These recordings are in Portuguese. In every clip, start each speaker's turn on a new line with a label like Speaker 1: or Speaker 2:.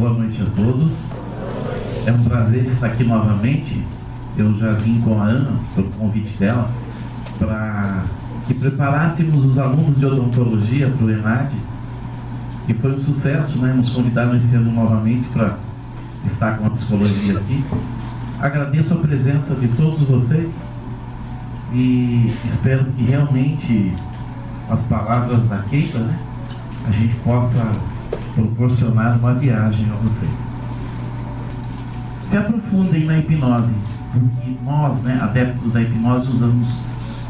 Speaker 1: Boa noite a todos. É um prazer estar aqui novamente. Eu já vim com a Ana, pelo convite dela, para que preparássemos os alunos de odontologia para o ENAD. E foi um sucesso, né? Nos convidaram esse ano novamente para estar com a psicologia aqui. Agradeço a presença de todos vocês e espero que realmente as palavras da Keita, né, a gente possa proporcionar uma viagem a vocês. Se aprofundem na hipnose, porque nós, né, adeptos da hipnose, usamos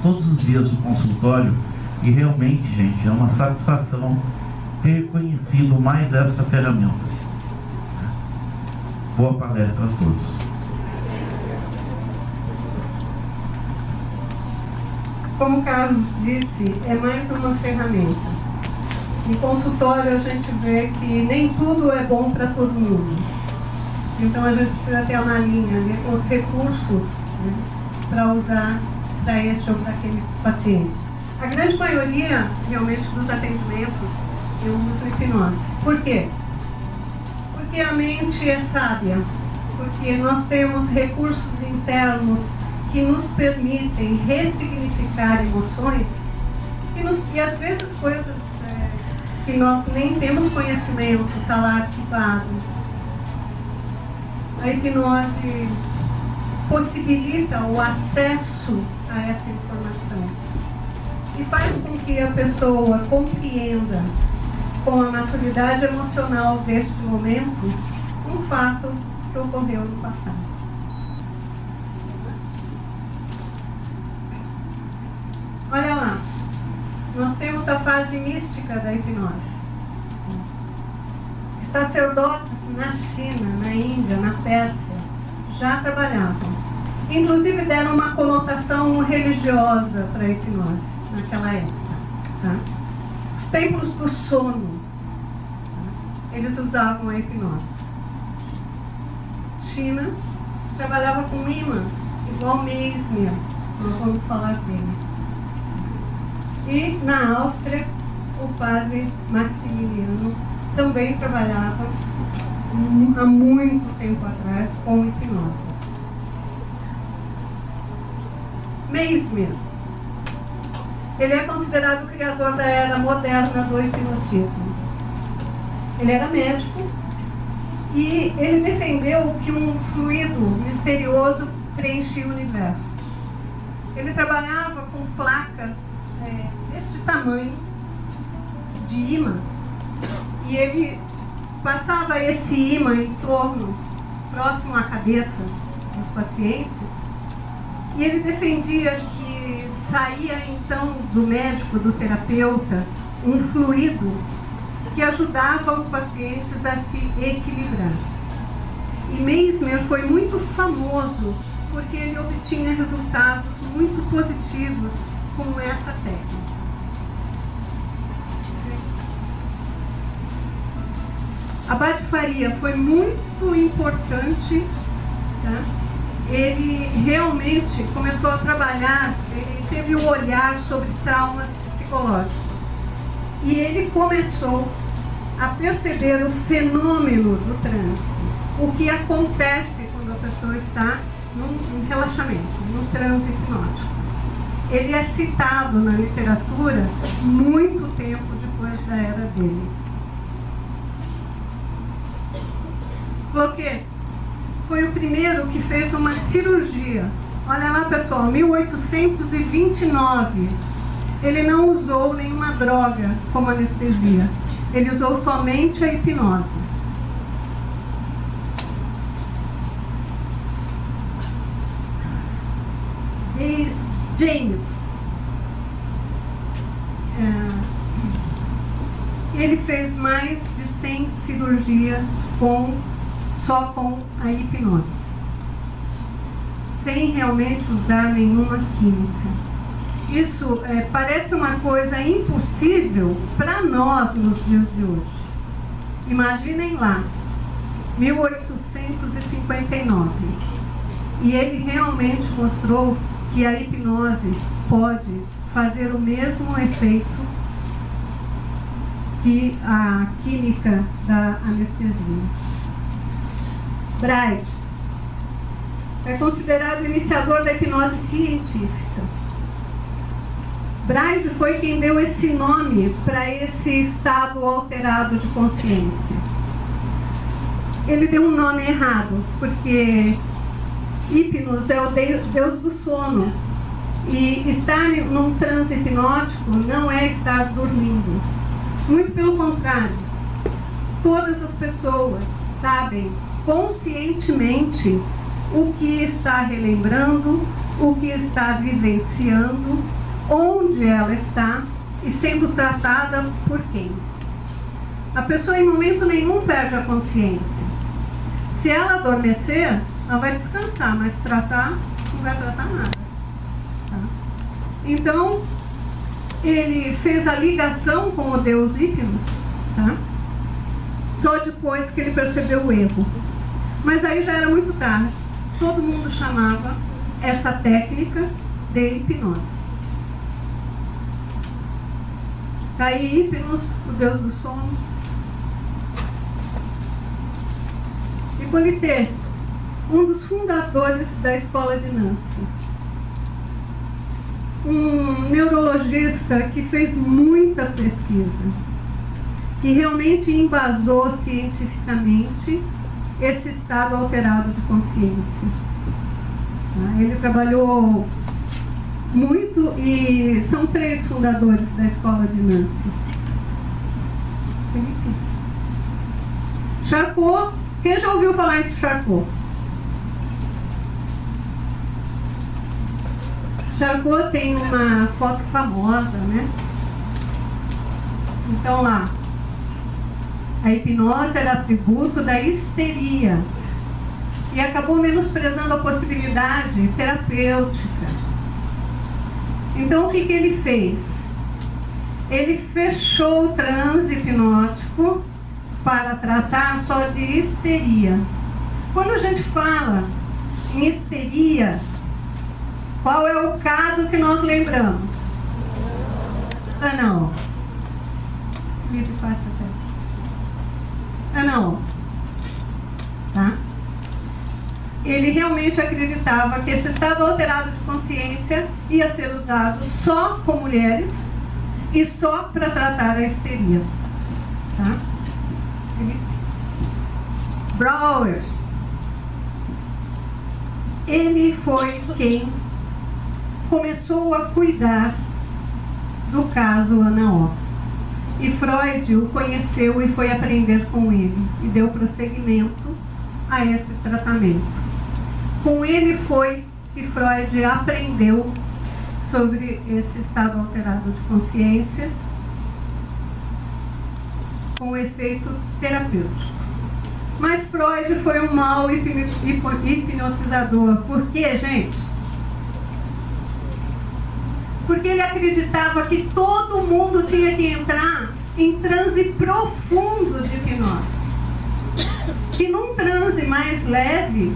Speaker 1: todos os dias no consultório e realmente, gente, é uma satisfação ter conhecido mais esta ferramenta. Boa palestra a todos.
Speaker 2: Como o Carlos disse, é mais uma ferramenta. Em consultório a gente vê que nem tudo é bom para todo mundo. Então a gente precisa ter uma linha ali com os recursos, né, para usar para este ou para aquele paciente. A grande maioria, realmente, dos atendimentos, eu uso hipnose. Por quê? Porque a mente é sábia. Porque nós temos recursos internos que nos permitem ressignificar emoções e às vezes coisas que nós nem temos conhecimento, está lá arquivado. A hipnose possibilita o acesso a essa informação e faz com que a pessoa compreenda com a maturidade emocional deste momento um fato que ocorreu no passado. Olha lá, nós temos a fase mística da hipnose. Sacerdotes na China, na Índia, na Pérsia, já trabalhavam. Inclusive deram uma conotação religiosa para a hipnose naquela época. Tá? Os templos do sono, tá? Eles usavam a hipnose. China trabalhava com imãs, igual Mesmer, nós vamos falar dele. E na Áustria, o padre Maximiliano também trabalhava há muito tempo atrás com hipnose. Mesmer, ele é considerado o criador da era moderna do hipnotismo. Ele era médico e ele defendeu que um fluido misterioso preenchia o universo. Ele trabalhava com placas deste tamanho, de ímã, e ele passava esse ímã em torno, próximo à cabeça dos pacientes, e ele defendia que saía então do médico, do terapeuta, um fluido que ajudava os pacientes a se equilibrar. E Mesmer foi muito famoso porque ele obtinha resultados muito positivos com essa técnica. Abade Faria foi muito importante, tá? Ele realmente começou a trabalhar, ele teve um olhar sobre traumas psicológicos. E ele começou a perceber o fenômeno do transe, o que acontece quando a pessoa está num relaxamento, num transe hipnótico. Ele é citado na literatura muito tempo depois da era dele. Cloquet foi o primeiro que fez uma cirurgia. Olha lá, pessoal, 1829. Ele não usou nenhuma droga como anestesia. Ele usou somente a hipnose. E James, ele fez mais de 100 cirurgias só com a hipnose, sem realmente usar nenhuma química. Isso parece uma coisa impossível para nós nos dias de hoje. Imaginem lá, 1859. E ele realmente mostrou que a hipnose pode fazer o mesmo efeito que a química da anestesia. Braid é considerado o iniciador da hipnose científica. Braid foi quem deu esse nome para esse estado alterado de consciência. Ele deu um nome errado, porque Hipnos é o deus do sono. E estar num transe hipnótico não é estar dormindo. Muito pelo contrário. Todas as pessoas sabem conscientemente o que está relembrando, o que está vivenciando, onde ela está e sendo tratada por quem. A pessoa em momento nenhum perde a consciência. Se ela adormecer, ela vai descansar, mas tratar, não vai tratar nada. Tá? Então, ele fez a ligação com o deus Hipnos, tá? Só depois que ele percebeu o erro. Mas aí já era muito tarde. Todo mundo chamava essa técnica de hipnose. Tá aí Hipnos, o deus do sono. Hippolyte, um dos fundadores da escola de Nancy. Um neurologista que fez muita pesquisa, que realmente embasou cientificamente esse estado alterado de consciência. Ele trabalhou muito e são 3 fundadores da escola de Nancy. Charcot, quem já ouviu falar em Charcot? Charcot tem uma foto famosa, né? Então lá, a hipnose era atributo da histeria e acabou menosprezando a possibilidade terapêutica. Então o que ele fez? Ele fechou o transe hipnótico para tratar só de histeria. Quando a gente fala em histeria, qual é o caso que nós lembramos? Não. Não. Tá? Ele realmente acreditava que esse estado alterado de consciência ia ser usado só com mulheres e só para tratar a histeria. Tá? Brouwer, ele foi quem começou a cuidar do caso Ana O. E Freud o conheceu e foi aprender com ele e deu prosseguimento a esse tratamento. Com ele foi que Freud aprendeu sobre esse estado alterado de consciência com efeito terapêutico. Mas Freud foi um mau hipnotizador. Por quê, gente? Porque ele acreditava que todo mundo tinha que entrar em transe profundo de hipnose. Que num transe mais leve,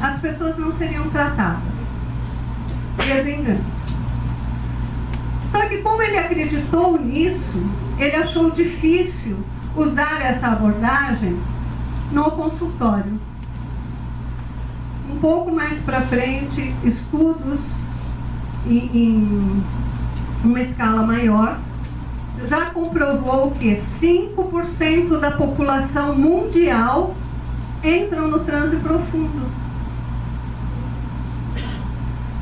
Speaker 2: as pessoas não seriam tratadas. Só que como ele acreditou nisso, ele achou difícil usar essa abordagem no consultório. Um pouco mais para frente, estudos em uma escala maior já comprovou que 5% da população mundial entram no transe profundo.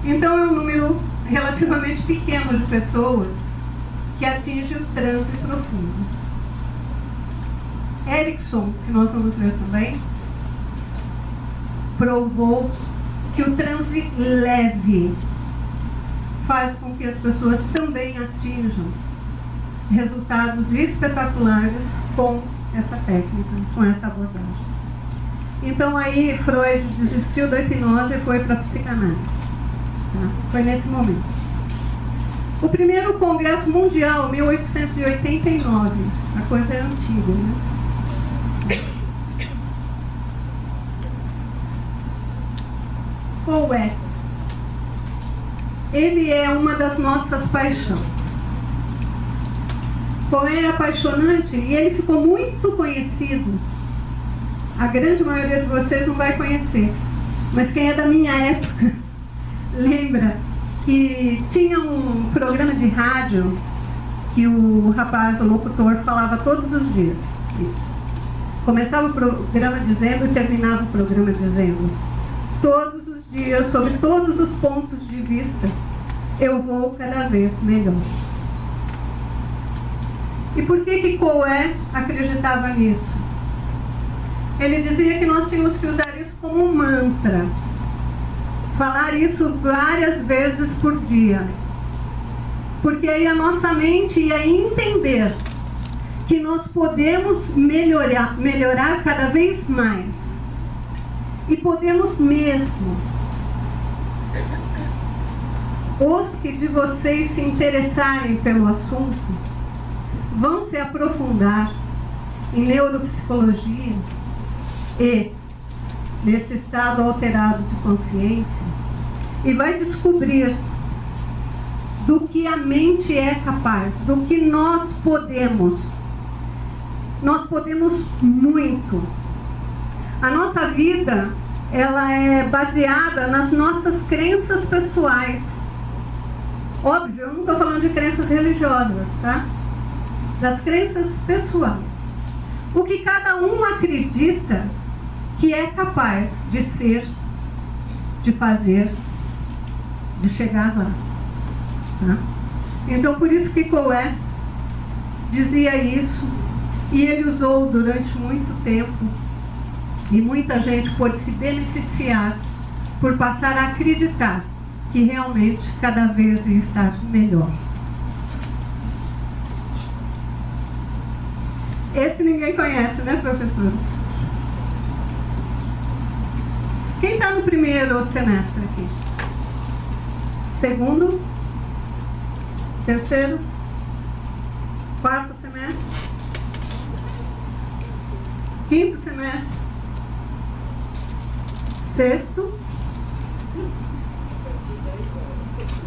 Speaker 2: Então é um número relativamente pequeno de pessoas que atinge o transe profundo. Erickson, que nós vamos ver também, provou que o transe leve faz com que as pessoas também atinjam resultados espetaculares com essa técnica, com essa abordagem. Então aí Freud desistiu da hipnose e foi para a psicanálise. Tá? Foi nesse momento. O primeiro Congresso Mundial, 1889, a coisa é antiga, né? Poet. Ele é uma das nossas paixões. Poet é apaixonante e ele ficou muito conhecido a grande maioria de vocês não vai conhecer, mas quem é da minha época lembra que tinha um programa de rádio que o rapaz, o locutor, falava todos os dias. Isso. Começava o programa dizendo e terminava o programa dizendo: todos os dias, sobre todos os pontos de vista, eu vou cada vez melhor. E por que Coé acreditava nisso? Ele dizia que nós tínhamos que usar isso como um mantra, falar isso várias vezes por dia, porque aí a nossa mente ia entender que nós podemos melhorar cada vez mais, e podemos mesmo. Os que de vocês se interessarem pelo assunto vão se aprofundar em neuropsicologia e nesse estado alterado de consciência, e vai descobrir do que a mente é capaz, do que nós podemos. Nós podemos muito. A nossa vida, ela é baseada nas nossas crenças pessoais. Óbvio, eu não estou falando de crenças religiosas, tá? Das crenças pessoais. O que cada um acredita que é capaz de ser, de fazer, de chegar lá. Tá? Então, por isso que Coé dizia isso, e ele usou durante muito tempo, e muita gente pôde se beneficiar por passar a acreditar que realmente cada vez ia estar melhor. Esse ninguém conhece, né, professor? Quem está no primeiro semestre aqui? Segundo? Terceiro? Quarto semestre? Quinto semestre? Sexto?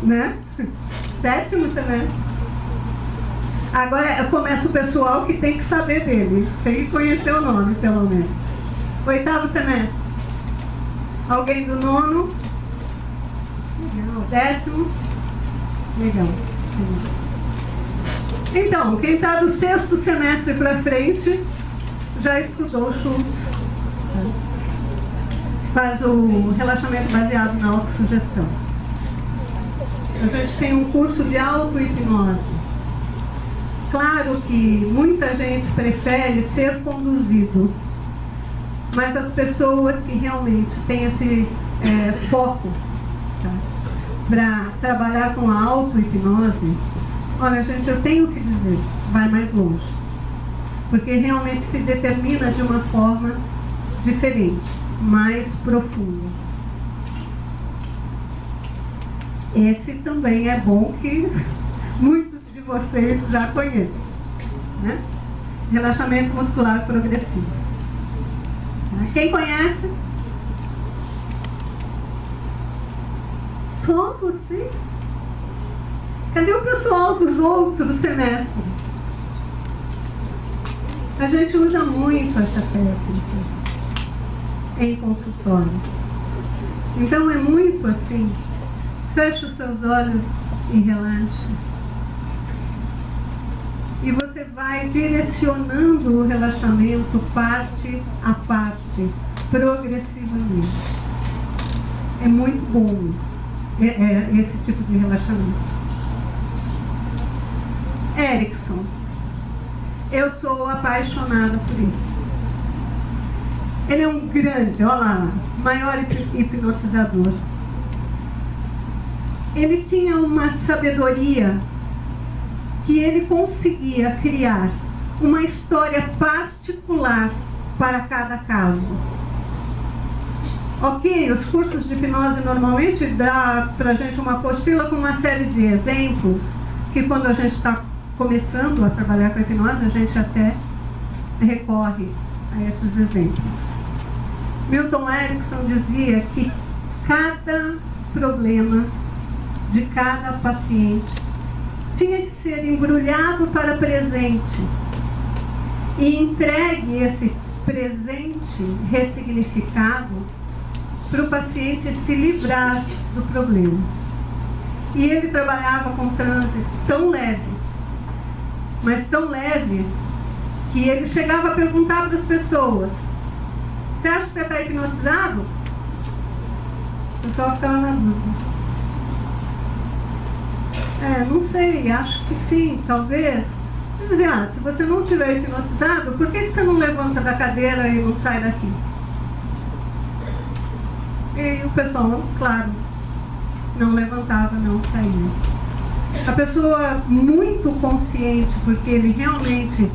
Speaker 2: Né? Sétimo semestre? Agora começa o pessoal que tem que saber dele, tem que conhecer o nome, pelo menos. Oitavo semestre? Alguém do nono? Legal. Décimo? Legal. Então, quem está do sexto semestre para frente já estudou Schultz. Faz o relaxamento baseado na autossugestão. A gente tem um curso de auto-hipnose. Claro que muita gente prefere ser conduzido, mas as pessoas que realmente têm esse foco, tá, para trabalhar com a auto-hipnose, olha, gente, eu tenho que dizer, vai mais longe, porque realmente se determina de uma forma diferente, mais profunda. Esse também é bom que muitos de vocês já conhecem, né? Relaxamento muscular progressivo. Quem conhece? Só vocês? Cadê o pessoal dos outros semestres? A gente usa muito essa técnica em consultório. Então é muito assim. Feche os seus olhos e relaxe. E você vai direcionando o relaxamento parte a parte, progressivamente. É muito bom esse tipo de relaxamento. Erickson. Eu sou apaixonada por ele. Ele é um grande, olha lá, maior hipnotizador. Ele tinha uma sabedoria que ele conseguia criar uma história particular para cada caso. Ok, os cursos de hipnose normalmente dá para a gente uma apostila com uma série de exemplos, que quando a gente está começando a trabalhar com a hipnose, a gente até recorre a esses exemplos. Milton Erickson dizia que cada problema de cada paciente tinha que ser embrulhado para presente e entregue esse presente ressignificado para o paciente se livrar do problema. E ele trabalhava com transe tão leve, mas tão leve, que ele chegava a perguntar para as pessoas: você acha que você está hipnotizado? O pessoal ficava na dúvida. Não sei, acho que sim, talvez. Você dizia: se você não estiver hipnotizado, por que você não levanta da cadeira e não sai daqui? E o pessoal, claro, não levantava, não saía. A pessoa muito consciente, porque ele realmente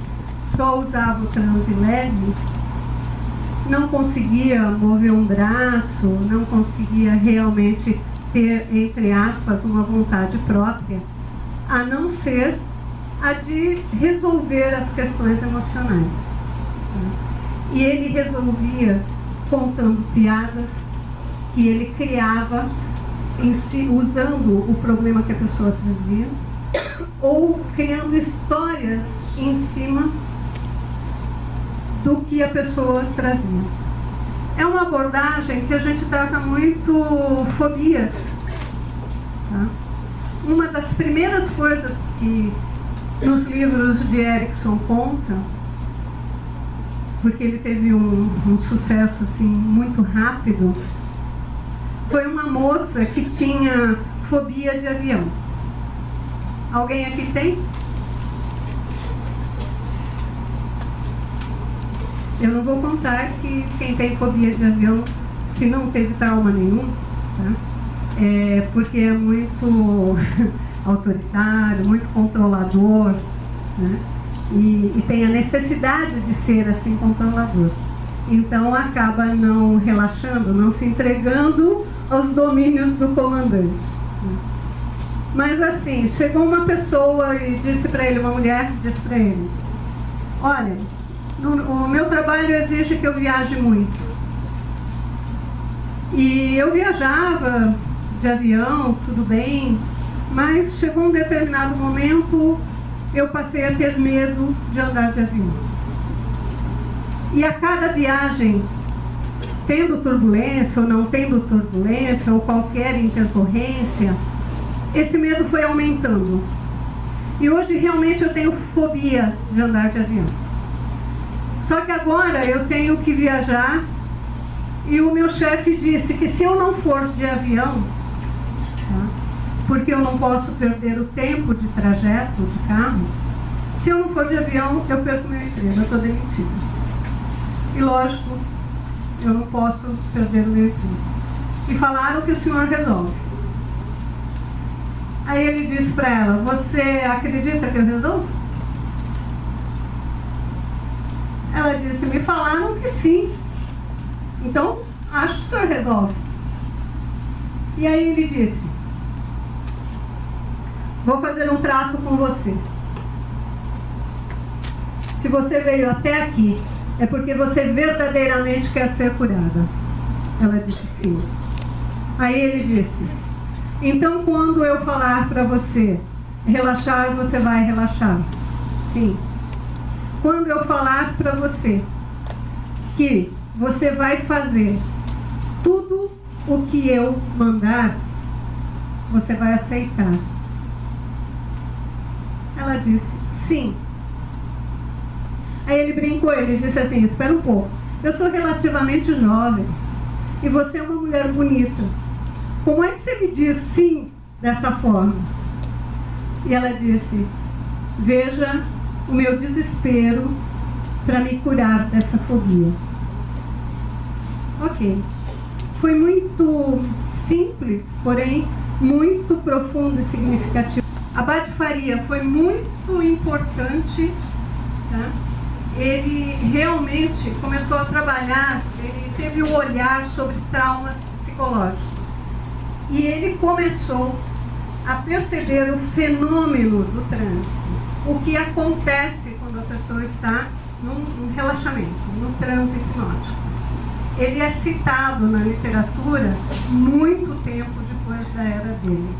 Speaker 2: só usava o transe leve, não conseguia mover um braço, não conseguia realmente ter, entre aspas, uma vontade própria, a não ser a de resolver as questões emocionais. E ele resolvia contando piadas que ele criava em si, usando o problema que a pessoa trazia, ou criando histórias em cima do que a pessoa trazia. É uma abordagem que a gente trata muito fobias. Tá? Uma das primeiras coisas que nos livros de Erickson conta, porque ele teve um sucesso assim, muito rápido, foi uma moça que tinha fobia de avião. Alguém aqui tem? Eu não vou contar que quem tem fobia de avião, se não teve trauma nenhum, tá? Porque é muito autoritário, muito controlador, né? E tem a necessidade de ser assim controlador. Então acaba não relaxando, não se entregando aos domínios do comandante, né? Mas assim, chegou uma pessoa e disse para ele, uma mulher disse para ele: olha, o meu trabalho exige que eu viaje muito. E eu viajava de avião, tudo bem, mas chegou um determinado momento, eu passei a ter medo de andar de avião. E a cada viagem, tendo turbulência ou não tendo turbulência, ou qualquer intercorrência, esse medo foi aumentando. E hoje realmente eu tenho fobia de andar de avião. Só que agora eu tenho que viajar e o meu chefe disse que se eu não for de avião, tá, porque eu não posso perder o tempo de trajeto de carro, se eu não for de avião, eu perco meu emprego, eu estou demitida. E lógico, eu não posso perder o meu emprego. E falaram que o senhor resolve. Aí ele disse para ela: você acredita que eu resolvo? Ela disse: me falaram que sim. Então, acho que o senhor resolve. E aí ele disse: vou fazer um trato com você. Se você veio até aqui, é porque você verdadeiramente quer ser curada. Ela disse sim. Aí ele disse: então quando eu falar para você relaxar, você vai relaxar? Sim. Quando eu falar para você que você vai fazer tudo o que eu mandar, você vai aceitar? Ela disse sim. Aí ele brincou, ele disse assim: espera um pouco, eu sou relativamente jovem e você é uma mulher bonita, como é que você me diz sim dessa forma? E ela disse: veja o meu desespero para me curar dessa fobia. Ok. Foi muito simples, porém muito profundo e significativo. Abade Faria foi muito importante, tá? Ele realmente começou a trabalhar, ele teve um olhar sobre traumas psicológicos. E ele começou a perceber o fenômeno do transe, o que acontece quando a pessoa está num relaxamento, no transe hipnótico. Ele é citado na literatura muito tempo depois da era dele.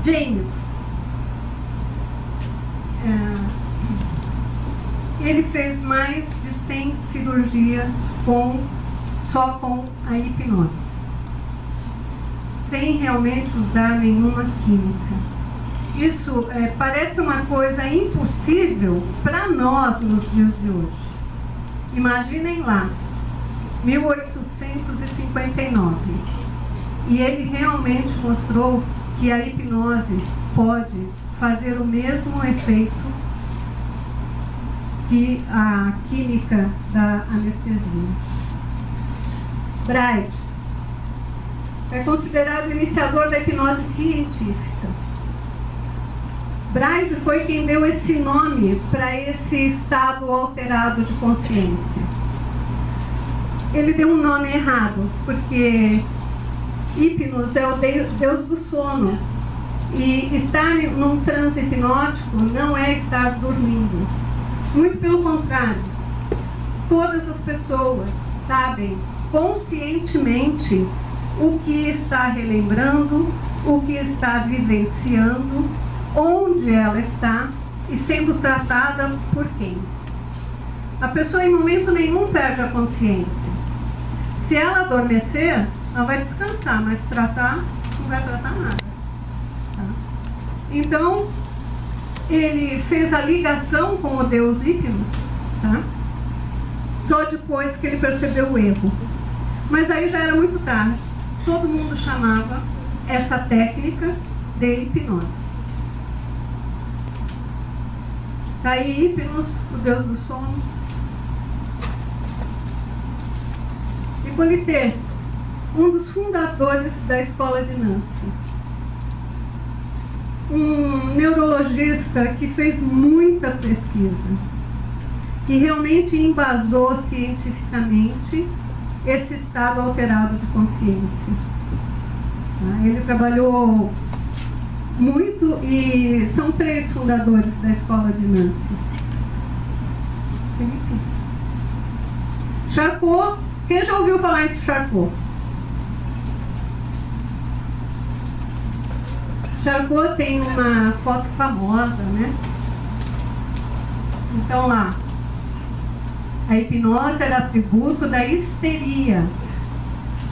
Speaker 2: James. ele fez mais de 100 cirurgias só com a hipnose, sem realmente usar nenhuma química. Isso parece uma coisa impossível para nós nos dias de hoje. Imaginem lá, 1859, e ele realmente mostrou que a hipnose pode fazer o mesmo efeito que a química da anestesia. Braid é considerado o iniciador da hipnose científica. Braid foi quem deu esse nome para esse estado alterado de consciência. Ele deu um nome errado, porque Hipnos é o deus do sono. E estar num transe hipnótico não é estar dormindo. Muito pelo contrário. Todas as pessoas sabem conscientemente o que está relembrando, o que está vivenciando, onde ela está e sendo tratada por quem. A pessoa em momento nenhum perde a consciência. Se ela adormecer, ela vai descansar, mas tratar, não vai tratar nada. Tá? Então, ele fez a ligação com o deus Hipnos, tá? Só depois que ele percebeu o erro. Mas aí já era muito tarde. Todo mundo chamava essa técnica de hipnose. Tá aí Hipnos, o deus do sono. Hippolyte, um dos fundadores da escola de Nancy. Um neurologista que fez muita pesquisa, que realmente embasou cientificamente esse estado alterado de consciência. Ele trabalhou muito e são 3 fundadores da escola de Nancy. Charcot, quem já ouviu falar em Charcot? Charcot tem uma foto famosa, né? Então lá, a hipnose era atributo da histeria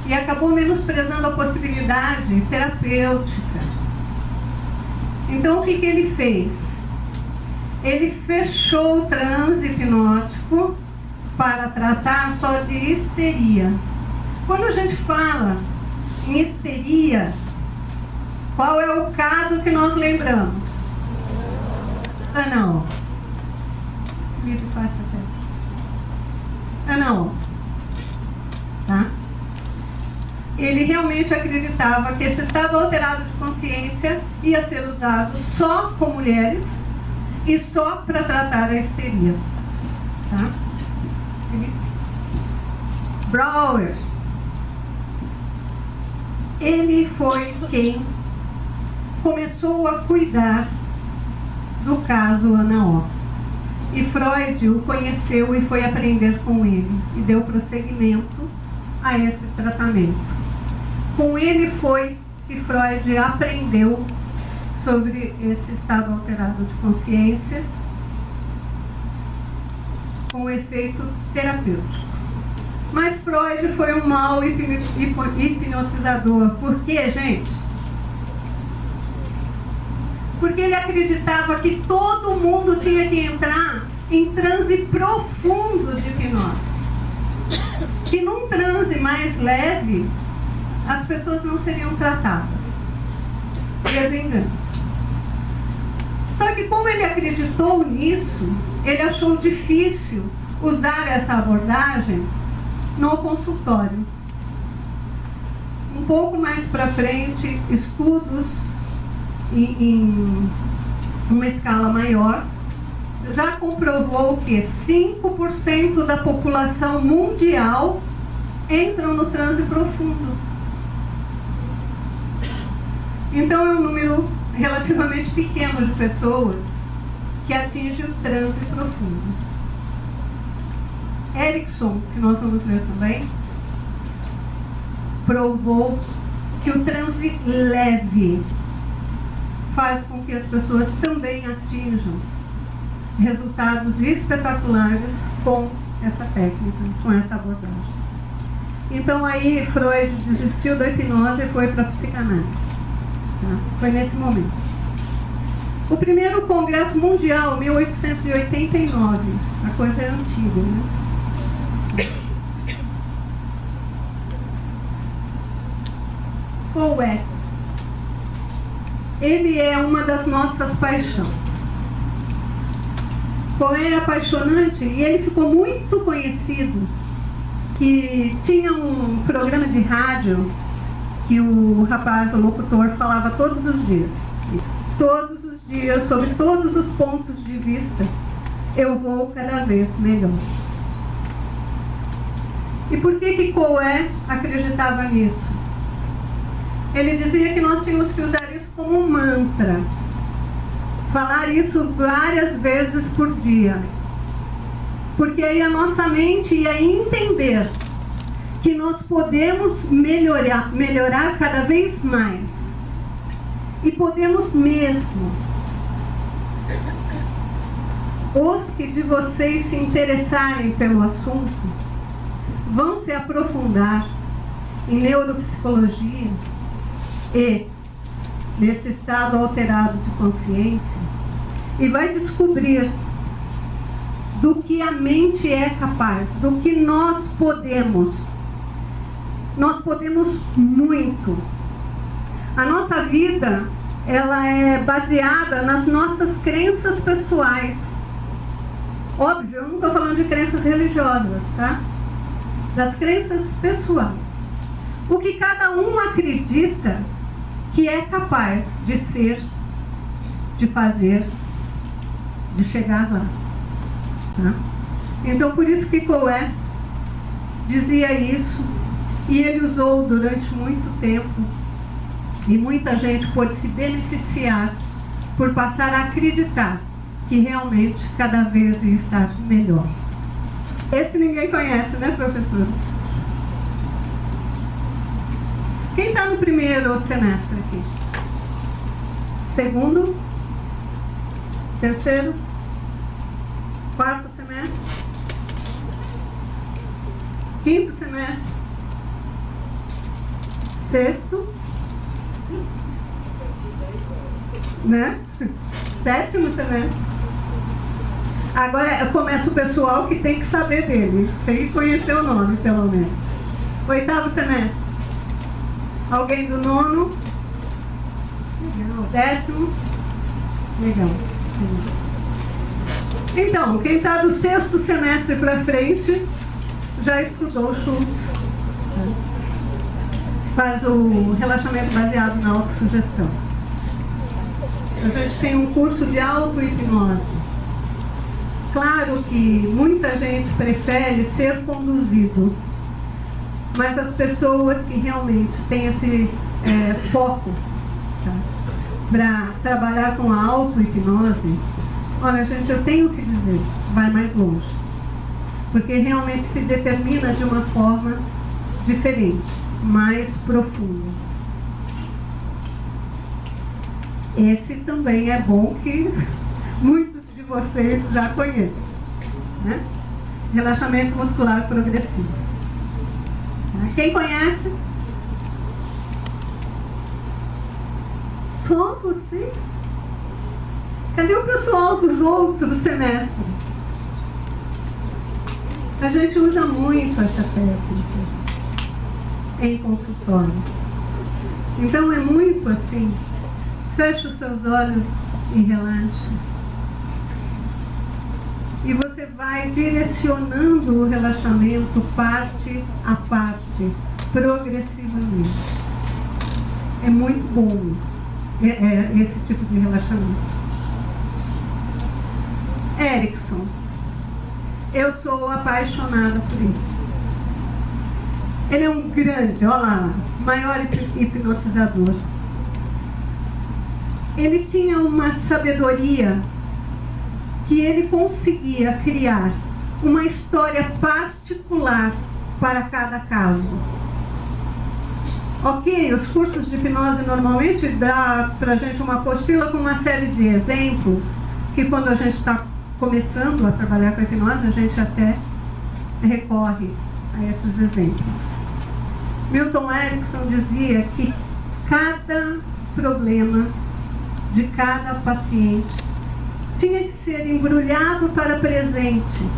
Speaker 2: e acabou menosprezando a possibilidade terapêutica. Então o que ele fez? Ele fechou o transe hipnótico para tratar só de histeria. Quando a gente fala em histeria, qual é o caso que nós lembramos? Não. Não. Tá? Ele realmente acreditava que esse estado alterado de consciência ia ser usado só com mulheres e só para tratar a histeria. Tá? Brauer, ele foi quem começou a cuidar do caso Ana O. E Freud o conheceu e foi aprender com ele e deu prosseguimento a esse tratamento. Com ele foi que Freud aprendeu sobre esse estado alterado de consciência com efeito terapêutico. Mas Freud foi um mau hipnotizador. Por quê, gente? Porque ele acreditava que todo mundo tinha que entrar em transe profundo de hipnose. Que num transe mais leve, as pessoas não seriam tratadas. Veja engano. Só que como ele acreditou nisso, ele achou difícil usar essa abordagem no consultório. Um pouco mais para frente, estudos em uma escala maior já comprovou que 5% da população mundial entram no transe profundo. Então é um número relativamente pequeno de pessoas que atinge o transe profundo. Erickson, que nós vamos ler também, provou que o transe leve faz com que as pessoas também atinjam resultados espetaculares com essa técnica, com essa abordagem. Então aí Freud desistiu da hipnose e foi para a psicanálise. Tá? Foi nesse momento. O primeiro Congresso Mundial, 1889, a coisa é antiga, né? Coé. Ele é uma das nossas paixões. Coé é apaixonante e ele ficou muito conhecido, que tinha um programa de rádio que o rapaz, o locutor, falava todos os dias. Todos os dias, sobre todos os pontos de vista, eu vou cada vez melhor. E por que Coé acreditava nisso? Ele dizia que nós tínhamos que usar isso como um mantra. Falar isso várias vezes por dia. Porque aí a nossa mente ia entender que nós podemos melhorar cada vez mais. E podemos mesmo. Os que de vocês se interessarem pelo assunto vão se aprofundar em neuropsicologia e nesse estado alterado de consciência e vai descobrir do que a mente é capaz, do que nós podemos. Nós podemos muito. A nossa vida, ela é baseada nas nossas crenças pessoais. Óbvio, eu não estou falando de crenças religiosas, tá? Das crenças pessoais. O que cada um acredita que é capaz de ser, de fazer, de chegar lá. Tá? Então, por isso que Coé dizia isso, e ele usou durante muito tempo, e muita gente pôde se beneficiar por passar a acreditar que realmente cada vez ia estar melhor. Esse ninguém conhece, né, professor? Quem está no primeiro semestre aqui? Segundo? Terceiro? Quarto semestre? Quinto semestre? Sexto? Né? Sétimo semestre? Agora começa o pessoal que tem que saber dele, tem que conhecer o nome, pelo menos. Oitavo semestre? Alguém do nono? Legal. Décimo? Legal. Então, quem está do sexto semestre para frente já estudou Schultz. Faz o relaxamento baseado na autossugestão. A gente tem um curso de auto-hipnose. Claro que muita gente prefere ser conduzido, mas as pessoas que realmente têm esse foco, tá, para trabalhar com a auto-hipnose, olha, gente, eu tenho que dizer, vai mais longe. Porque realmente se determina de uma forma diferente, mais profunda. Esse também é bom que muitos de vocês já conhecem, né? Relaxamento muscular progressivo. Quem conhece? Só vocês? Cadê o pessoal dos outros semestres? A gente usa muito essa técnica em consultório. Então é muito assim. Feche os seus olhos e relaxe. E você vai direcionando o relaxamento parte a parte, progressivamente. É muito bom esse tipo de relaxamento. Erickson. Eu sou apaixonada por ele. Ele é um grande, olha lá, maior hipnotizador. Ele tinha uma sabedoria que ele conseguia criar uma história particular para cada caso. Ok, os cursos de hipnose normalmente dá para a gente uma apostila com uma série de exemplos, que quando a gente está começando a trabalhar com a hipnose, a gente até recorre a esses exemplos. Milton Erickson dizia que cada problema de cada paciente tinha que ser embrulhado para presente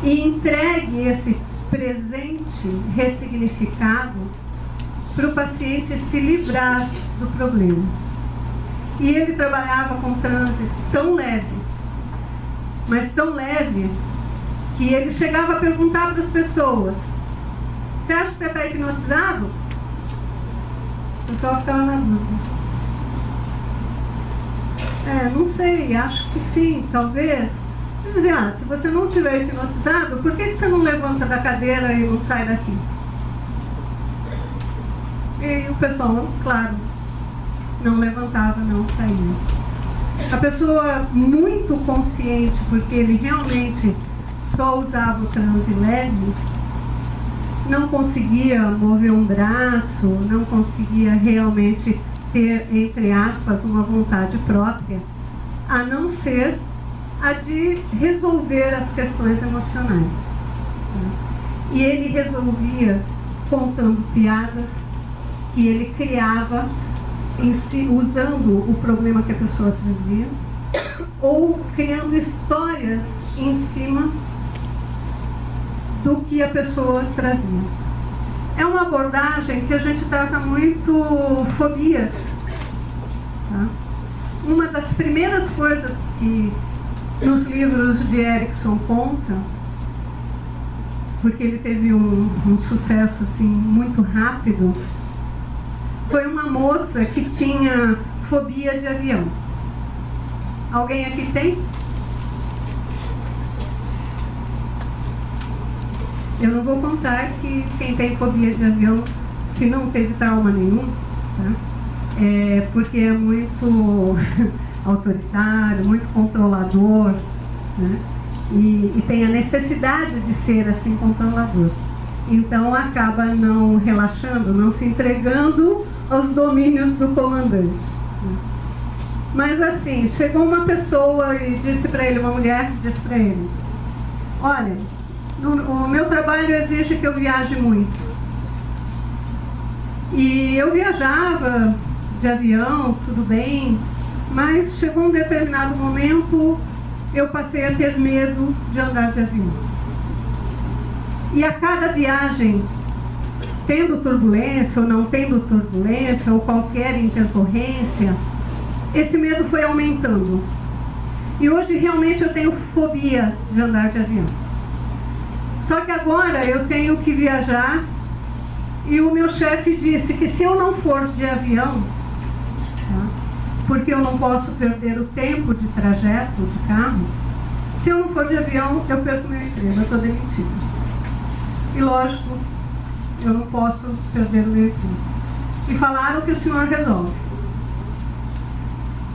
Speaker 2: e entregue esse presente ressignificado para o paciente se livrar do problema. E ele trabalhava com transe tão leve, mas tão leve, que ele chegava a perguntar para as pessoas: você acha que você está hipnotizado? O pessoal ficava na dúvida. Não sei, acho que sim, talvez. Você dizia, se você não estiver hipnotizado, por que você não levanta da cadeira e não sai daqui? E o pessoal, claro, não levantava, não saía. A pessoa muito consciente, porque ele realmente só usava o transe leve, não conseguia mover um braço, não conseguia realmente ter, entre aspas, uma vontade própria, a não ser a de resolver as questões emocionais. E ele resolvia contando piadas que ele criava em si, usando o problema que a pessoa trazia, ou criando histórias em cima do que a pessoa trazia. É uma abordagem que a gente trata muito fobias. Tá? Uma das primeiras coisas que nos livros de Erickson conta, porque ele teve um sucesso assim, muito rápido, foi uma moça que tinha fobia de avião. Alguém aqui tem? Eu não vou contar que quem tem fobia de avião, se não teve trauma nenhum, tá? Porque é muito autoritário, muito controlador, né? E tem a necessidade de ser assim controlador. Então acaba não relaxando, não se entregando aos domínios do comandante, né? Mas assim, chegou uma pessoa e disse para ele, uma mulher disse para ele: olha, o meu trabalho exige que eu viaje muito. E eu viajava de avião, tudo bem, mas chegou um determinado momento, eu passei a ter medo de andar de avião. E a cada viagem, tendo turbulência ou não tendo turbulência, ou qualquer intercorrência, esse medo foi aumentando. E hoje realmente eu tenho fobia de andar de avião. Só que agora eu tenho que viajar e o meu chefe disse que se eu não for de avião, tá, porque eu não posso perder o tempo de trajeto de carro, se eu não for de avião, eu perco meu emprego, eu estou demitida. E lógico, eu não posso perder o meu emprego. E falaram que o senhor resolve.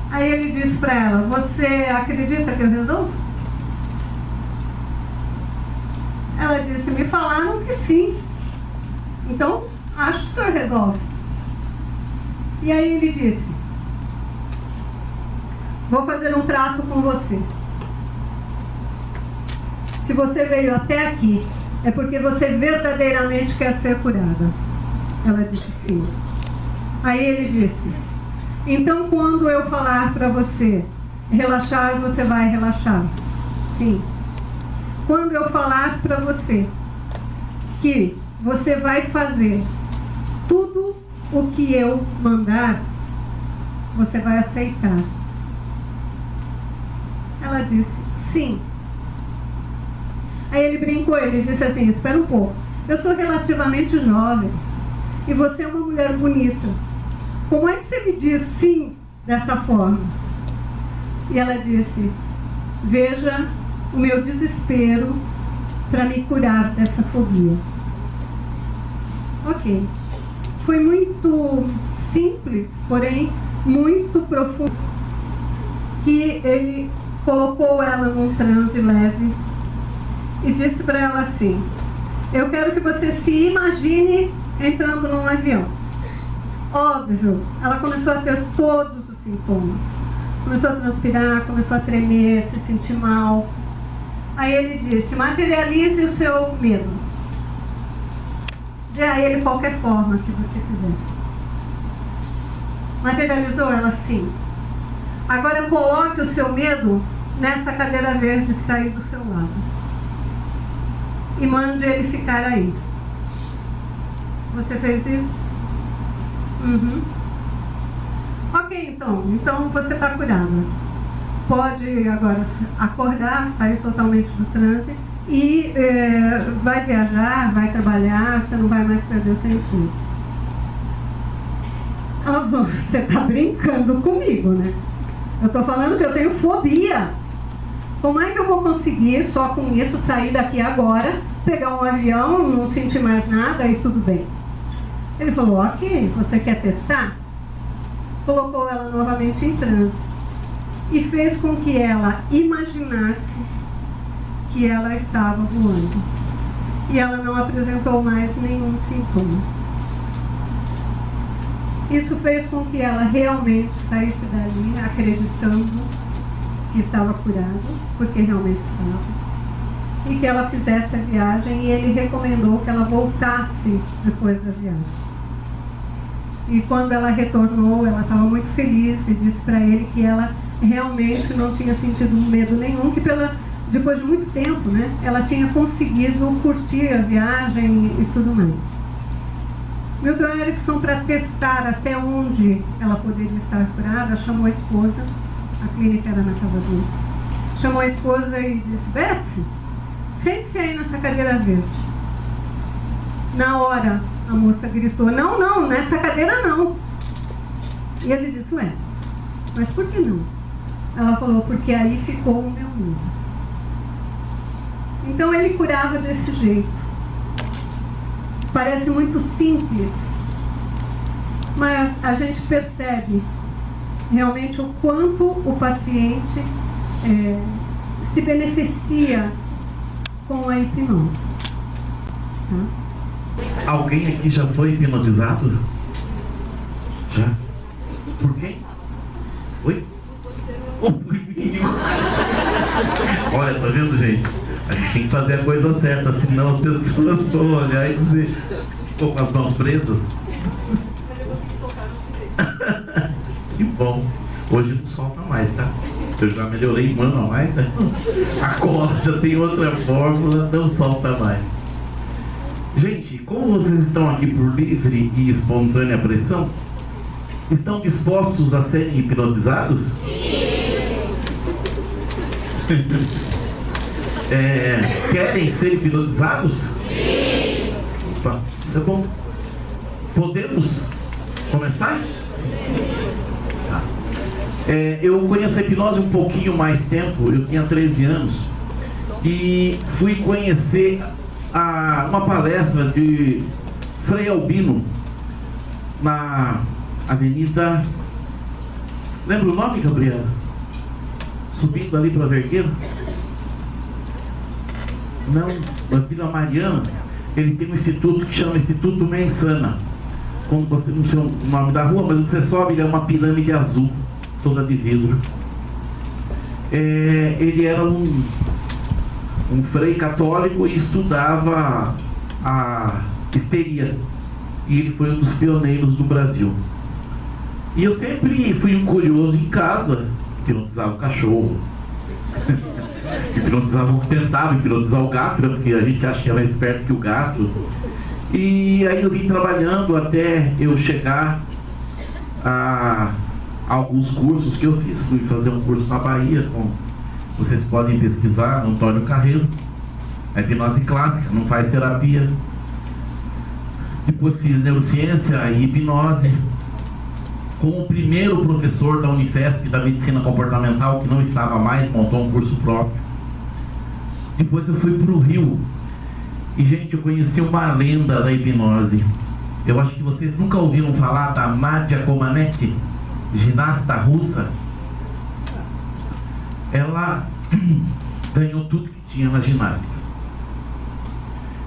Speaker 2: Aí ele disse para ela: você acredita que eu resolvo? Ela disse: me falaram que sim. Então, acho que o senhor resolve. E aí ele disse: vou fazer um trato com você. Se você veio até aqui, é porque você verdadeiramente quer ser curada. Ela disse sim. Aí ele disse: então quando eu falar para você relaxar, você vai relaxar? Sim. Quando eu falar para você que você vai fazer tudo o que eu mandar, você vai aceitar? Ela disse sim. Aí ele brincou, ele disse assim: espera um pouco, eu sou relativamente jovem e você é uma mulher bonita, como é que você me diz sim dessa forma? E ela disse: veja o meu desespero para me curar dessa fobia. Ok. Foi muito simples, porém muito profundo, que ele colocou ela num transe leve e disse para ela assim: eu quero que você se imagine entrando num avião. Óbvio, ela começou a ter todos os sintomas. começou a transpirar, começou a tremer, se sentir mal. Aí ele disse, materialize o seu medo. Dê a ele qualquer forma que você quiser. Materializou ela? Sim. Agora coloque o seu medo nessa cadeira verde que está aí do seu lado. E mande ele ficar aí. Você fez isso? Uhum. Ok, então você está curada. Pode agora acordar, sair totalmente do transe e vai viajar, vai trabalhar, você não vai mais perder o sentido. Você está brincando comigo, né? Eu estou falando que eu tenho fobia. Como é que eu vou conseguir, só com isso, sair daqui agora, pegar um avião, não sentir mais nada e tudo bem? Ele falou, ok, você quer testar? Colocou ela novamente em transe e fez com que ela imaginasse que ela estava voando. E ela não apresentou mais nenhum sintoma. Isso fez com que ela realmente saísse dali acreditando que estava curada, porque realmente estava, e que ela fizesse a viagem, e ele recomendou que ela voltasse depois da viagem. E quando ela retornou, ela estava muito feliz e disse para ele que ela realmente não tinha sentido medo nenhum, que depois de muito tempo, né, ela tinha conseguido curtir a viagem e tudo mais. Milton Erickson, para testar até onde ela poderia estar curada, chamou a esposa, a clínica era na casa dele, chamou a esposa e disse, Betsy, sente-se aí nessa cadeira verde. Na hora, a moça gritou, não, nessa cadeira não. E ele disse, ué, mas por que não? Ela falou, porque aí ficou o meu medo. Então ele curava desse jeito. Parece muito simples, mas a gente percebe realmente o quanto o paciente se beneficia com a hipnose. Tá?
Speaker 1: Alguém aqui já foi hipnotizado? Já? Por quem? Oi? Olha, tá vendo, gente? A gente tem que fazer a coisa certa, senão as pessoas vão olhar e dizer, ficou com as mãos presas? Que bom. Hoje não solta mais, tá? Eu já melhorei mano a mais, né? A cola já tem outra fórmula, não solta mais. Gente, como vocês estão aqui por livre e espontânea pressão, estão dispostos a serem hipnotizados? Sim! Querem ser hipnotizados? Sim! Opa, isso é bom. Podemos começar? Tá. Eu conheço a hipnose um pouquinho mais tempo, eu tinha 13 anos, e fui conhecer uma palestra de Frei Albino na Avenida... Lembra o nome, Gabriela? Subindo ali para Vergueiro? Não, na Vila Mariana. Ele tem um instituto que chama Instituto Mensana. Como você não sei o nome da rua, mas você sobe, ele é uma pirâmide azul, toda de vidro. Ele era um frei católico e estudava a histeria. E ele foi um dos pioneiros do Brasil. E eu sempre fui um curioso em casa, hipnotizava o cachorro, tentava hipnotizar o gato, porque a gente acha que é mais esperto que o gato. E aí eu vim trabalhando até eu chegar a alguns cursos que eu fiz. Fui fazer um curso na Bahia, vocês podem pesquisar, Antônio Carreiro, a hipnose clássica, não faz terapia. Depois fiz neurociência e hipnose com o primeiro professor da Unifesp da medicina comportamental, que não estava mais, montou um curso próprio. Depois eu fui para o Rio e, gente, eu conheci uma lenda da hipnose. Eu acho que vocês nunca ouviram falar da Nadia Comaneci, ginasta russa. Ela ganhou tudo que tinha na ginástica.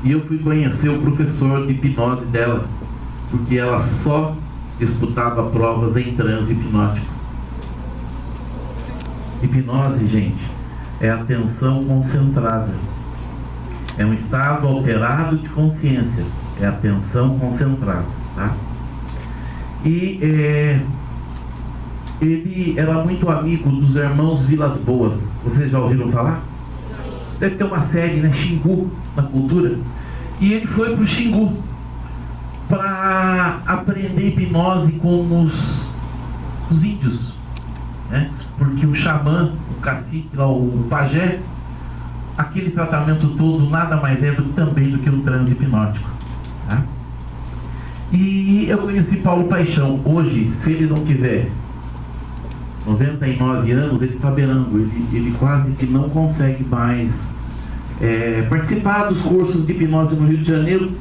Speaker 1: E eu fui conhecer o professor de hipnose dela, porque ela só disputava provas em transe hipnótico. Hipnose, gente, é atenção concentrada. É um estado alterado de consciência. É atenção concentrada, tá? E ele era muito amigo dos irmãos Vilas Boas. Vocês já ouviram falar? Deve ter uma série, né? Xingu, na cultura. E ele foi para o Xingu para aprender hipnose com os índios, né? Porque o xamã, o cacique, lá, o pajé, aquele tratamento todo nada mais é também do que o transe hipnótico, tá? E eu conheci Paulo Paixão. Hoje, se ele não tiver 99 anos, ele está beirando, ele quase que não consegue mais participar dos cursos de hipnose no Rio de Janeiro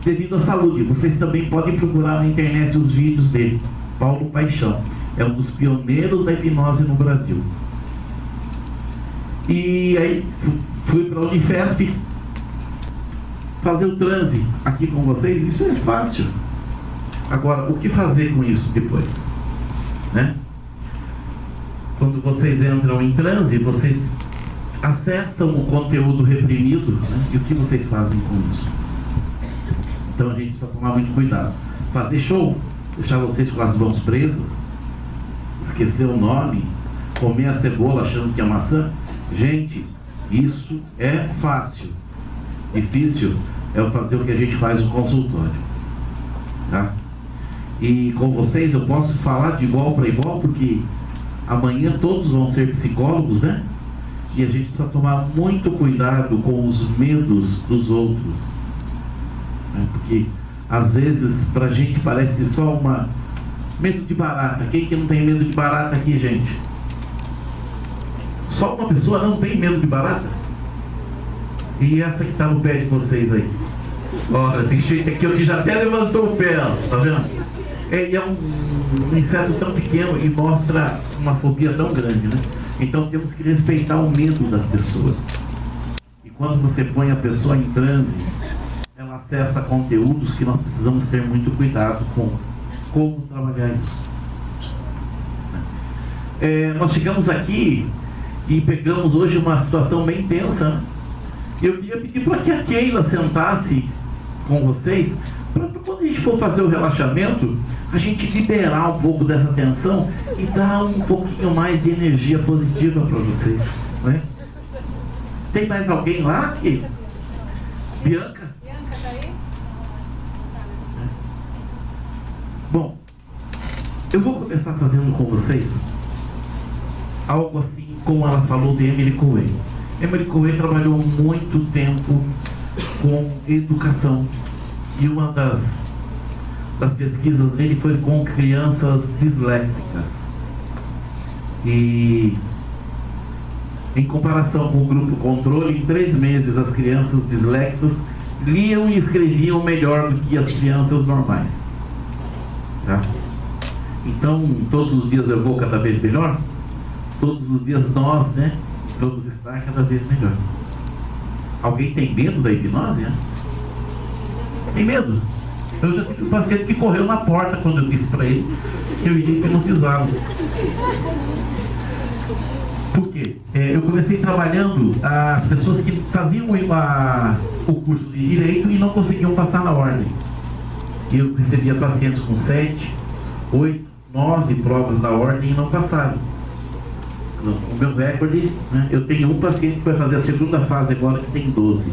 Speaker 1: devido à saúde. Vocês também podem procurar na internet os vídeos dele. Paulo Paixão é um dos pioneiros da hipnose no Brasil. E aí fui para a Unifesp fazer o transe aqui com vocês. Isso é fácil. Agora, o que fazer com isso depois, né? Quando vocês entram em transe, vocês acessam o conteúdo reprimido, né? E o que vocês fazem com isso? Então a gente precisa tomar muito cuidado. Fazer show, deixar vocês com as mãos presas, esquecer o nome, comer a cebola achando que é maçã. Gente, isso é fácil. Difícil é fazer o que a gente faz no consultório, tá? E com vocês eu posso falar de igual para igual, porque amanhã todos vão ser psicólogos, né? E a gente precisa tomar muito cuidado com os medos dos outros, né? Porque às vezes pra gente parece só medo de barata. Quem que não tem medo de barata aqui, gente? Só uma pessoa não tem medo de barata? E essa que está no pé de vocês aí? Olha, tem gente aqui que já até levantou o pé, ó, tá vendo? É um inseto tão pequeno e mostra uma fobia tão grande, né? Então temos que respeitar o medo das pessoas. E quando você põe a pessoa em transe, ela acessa conteúdos que nós precisamos ter muito cuidado com como trabalhar isso. Nós chegamos aqui e pegamos hoje uma situação bem tensa, né? E eu queria pedir para que a Keila sentasse com vocês, para quando a gente for fazer o relaxamento, a gente liberar um pouco dessa tensão e dar um pouquinho mais de energia positiva para vocês, né? Tem mais alguém lá aqui? Bianca?
Speaker 3: Bianca tá aí?
Speaker 1: Bom, eu vou começar fazendo com vocês algo assim como ela falou de Emily Coué. Emily Coué trabalhou muito tempo com educação e uma das pesquisas dele foi com crianças disléxicas. E em comparação com o grupo controle, em 3 meses as crianças disléxicas liam e escreviam melhor do que as crianças normais, tá? Então, todos os dias eu vou cada vez melhor. Todos os dias nós, né, vamos estar cada vez melhor. Alguém tem medo da hipnose, né? Tem medo? Eu já tive um paciente que correu na porta quando eu disse para ele que eu iria hipnotizá-lo. Por quê? Eu comecei trabalhando as pessoas que faziam o curso de Direito e não conseguiam passar na ordem. E eu recebia pacientes com 7, 8, 9 provas da ordem e não passaram. O meu recorde, né, eu tenho um paciente que vai fazer a segunda fase agora, que tem 12.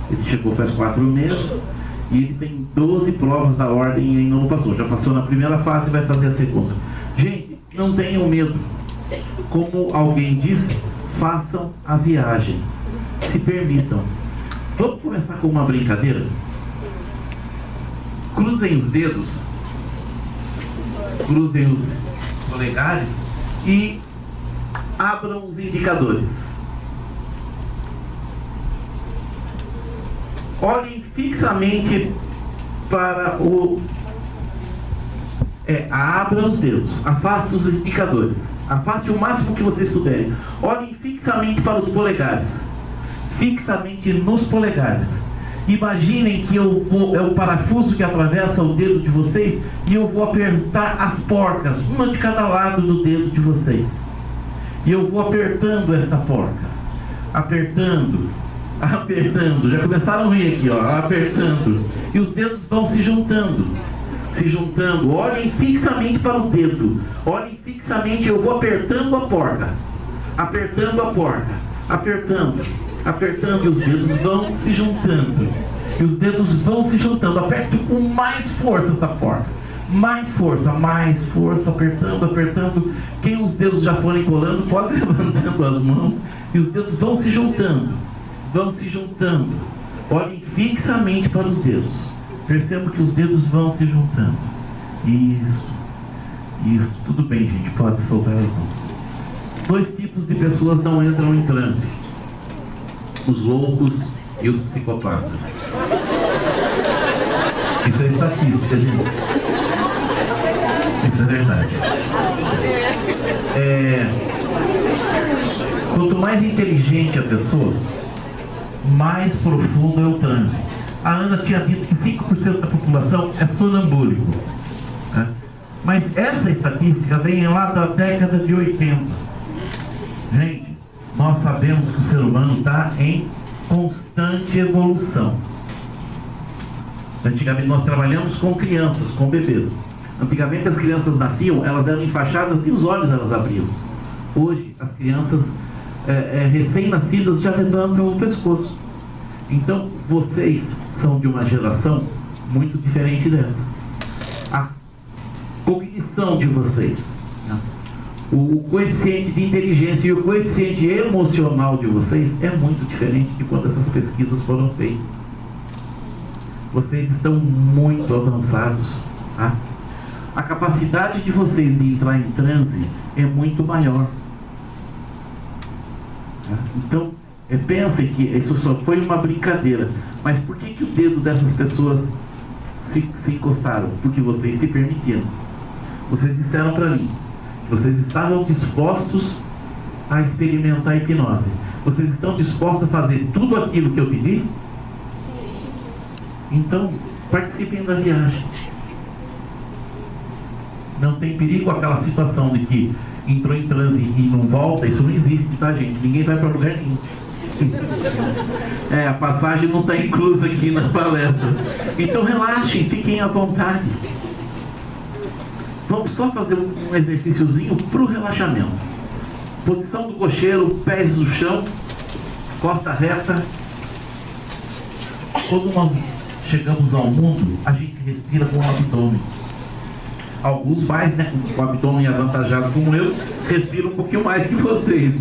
Speaker 1: Ele chegou faz 4 meses e ele tem 12 provas da ordem e ainda não passou. Já passou na primeira fase e vai fazer a segunda. Gente, não tenham medo. Como alguém disse, façam a viagem. Se permitam. Vamos começar com uma brincadeira? Cruzem os dedos, cruzem os polegares e abram os indicadores. Olhem fixamente para abram os dedos, afaste os indicadores, afaste o máximo que vocês puderem. Olhem fixamente para os polegares, fixamente nos polegares. Imaginem que é o parafuso que atravessa o dedo de vocês e eu vou apertar as porcas, uma de cada lado do dedo de vocês. E eu vou apertando esta porca. Apertando. Apertando. Já começaram a rir aqui, ó. Apertando. E os dedos vão se juntando. Se juntando. Olhem fixamente para o dedo. Olhem fixamente. Eu vou apertando a porca. Apertando a porca. Apertando. Apertando. E os dedos vão se juntando. E os dedos vão se juntando. Aperto com mais força essa porca. Mais força, apertando, apertando. Quem os dedos já forem colando, pode levantando as mãos. E os dedos vão se juntando. Vão se juntando. Olhem fixamente para os dedos. Percebam que os dedos vão se juntando. Isso. Isso. Tudo bem, gente. Pode soltar as mãos. 2 tipos de pessoas não entram em transe: os loucos e os psicopatas. Isso é estatística, gente. Isso é verdade. Quanto mais inteligente a pessoa, mais profundo é o transe. A Ana tinha dito que 5% da população é sonambúlico, né? Mas essa estatística vem lá da década de 80. Gente, nós sabemos que o ser humano está em constante evolução. Antigamente nós trabalhamos com crianças, com bebês. Antigamente as crianças nasciam, elas eram enfaixadas e os olhos elas abriam. Hoje as crianças recém-nascidas já levantam o pescoço. Então vocês são de uma geração muito diferente dessa. A cognição de vocês, né? O coeficiente de inteligência e o coeficiente emocional de vocês é muito diferente de quando essas pesquisas foram feitas. Vocês estão muito avançados, tá? A capacidade de vocês de entrar em transe é muito maior. Então, pensem que isso só foi uma brincadeira. Mas por que o dedo dessas pessoas se encostaram? Porque vocês se permitiram. Vocês disseram para mim que vocês estavam dispostos a experimentar a hipnose. Vocês estão dispostos a fazer tudo aquilo que eu pedi? Então, participem da viagem. Não tem perigo aquela situação de que entrou em transe e não volta. Isso não existe, tá, gente? Ninguém vai para lugar nenhum. A passagem não está inclusa aqui na palestra. Então relaxem, fiquem à vontade. Vamos só fazer um exercíciozinho para o relaxamento. Posição do cocheiro, pés no chão, costa reta. Quando nós chegamos ao mundo, a gente respira com o abdômen. Alguns mais, né, com o abdômen avantajado como eu, respiram um pouquinho mais que vocês.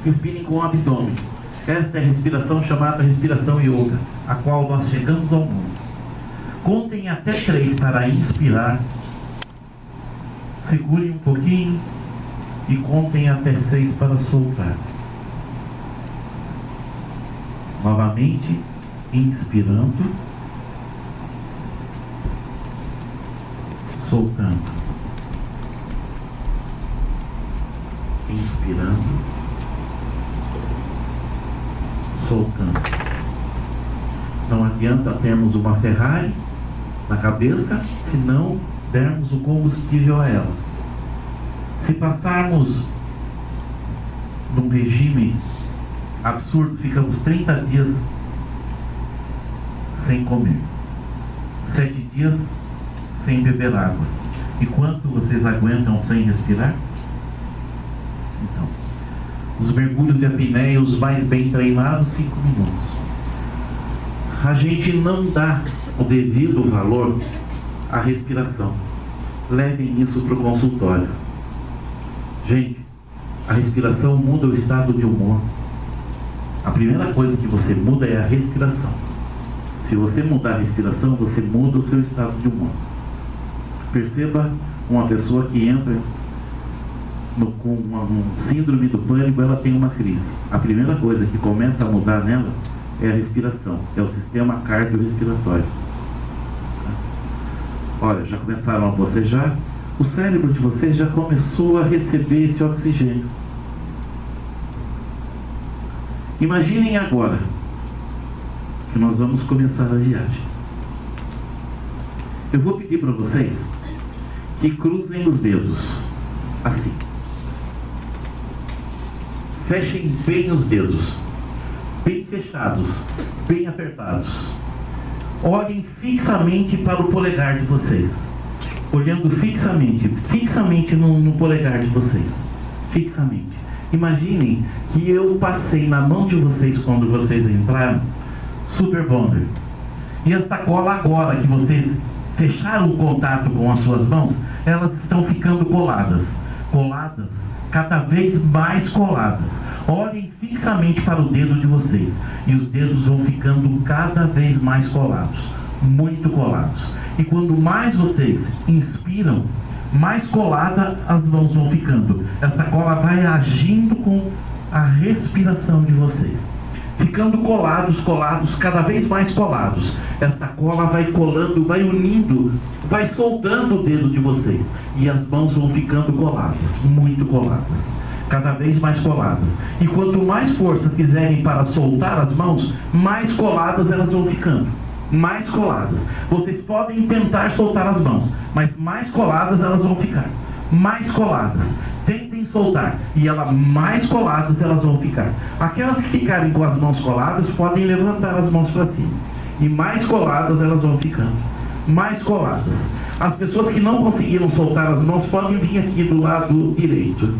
Speaker 1: Respirem com o abdômen. Esta é a respiração chamada respiração yoga, a qual nós chegamos ao mundo. Contem até 3 para inspirar. Segurem um pouquinho e contem até 6 para soltar. Novamente, inspirando, soltando, inspirando, soltando. Não adianta termos uma Ferrari na cabeça se não dermos o combustível a ela. Se passarmos num regime absurdo, ficamos 30 dias sem comer, 7 dias sem beber água. E quanto vocês aguentam sem respirar? Então, os mergulhos de apneia, os mais bem treinados, 5 minutos. A gente não dá o devido valor à respiração. Levem isso para o consultório. Gente, a respiração muda o estado de humor. A primeira coisa que você muda é a respiração. Se você mudar a respiração, você muda o seu estado de humor. Perceba uma pessoa que entra com um síndrome do pânico, ela tem uma crise. A primeira coisa que começa a mudar nela é a respiração, é o sistema cardiorrespiratório. Olha, já começaram a bocejar. O cérebro de vocês já começou a receber esse oxigênio. Imaginem agora que nós vamos começar a viagem. Eu vou pedir para vocês que cruzem os dedos, assim. Fechem bem os dedos, bem fechados, bem apertados. Olhem fixamente para o polegar de vocês. Olhando fixamente no polegar de vocês. Fixamente. Imaginem que eu passei na mão de vocês quando vocês entraram Super Bonder. E esta cola agora que vocês fecharam o contato com as suas mãos, elas estão ficando coladas. Coladas, cada vez mais coladas. Olhem fixamente para o dedo de vocês. E os dedos vão ficando cada vez mais colados. Muito colados. E quando mais vocês inspiram, mais colada as mãos vão ficando. Essa cola vai agindo com a respiração de vocês. Ficando colados, cada vez mais colados. Essa cola vai colando, vai unindo, vai soldando o dedo de vocês. E as mãos vão ficando coladas, muito coladas. Cada vez mais coladas. E quanto mais força fizerem para soltar as mãos, mais coladas elas vão ficando. Mais coladas. Vocês podem tentar soltar as mãos, mas mais coladas elas vão ficar. Mais coladas. Tentem soltar. E mais coladas elas vão ficar. Aquelas que ficarem com as mãos coladas podem levantar as mãos para cima. E mais coladas elas vão ficando. Mais coladas. As pessoas que não conseguiram soltar as mãos podem vir aqui do lado direito.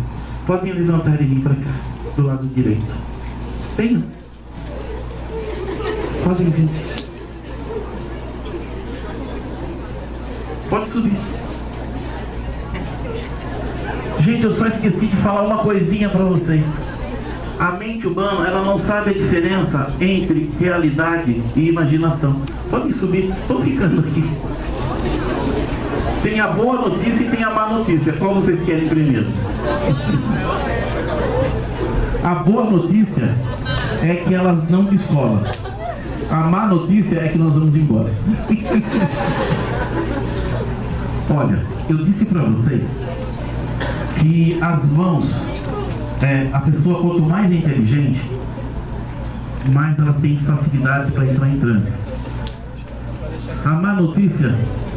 Speaker 1: Podem levantar e vir para cá. Do lado direito. Venham. Podem vir. Pode subir. Gente, eu só esqueci de falar uma coisinha para vocês. A mente humana, ela não sabe a diferença entre realidade e imaginação. Podem subir, estou ficando aqui. Tem a boa notícia e tem a má notícia. Qual vocês querem primeiro? A boa notícia é que elas não descolam. A má notícia é que nós vamos embora. Olha, eu disse para vocês que as mãos, a pessoa quanto mais inteligente, mais elas têm facilidades para entrar em transe. A má notícia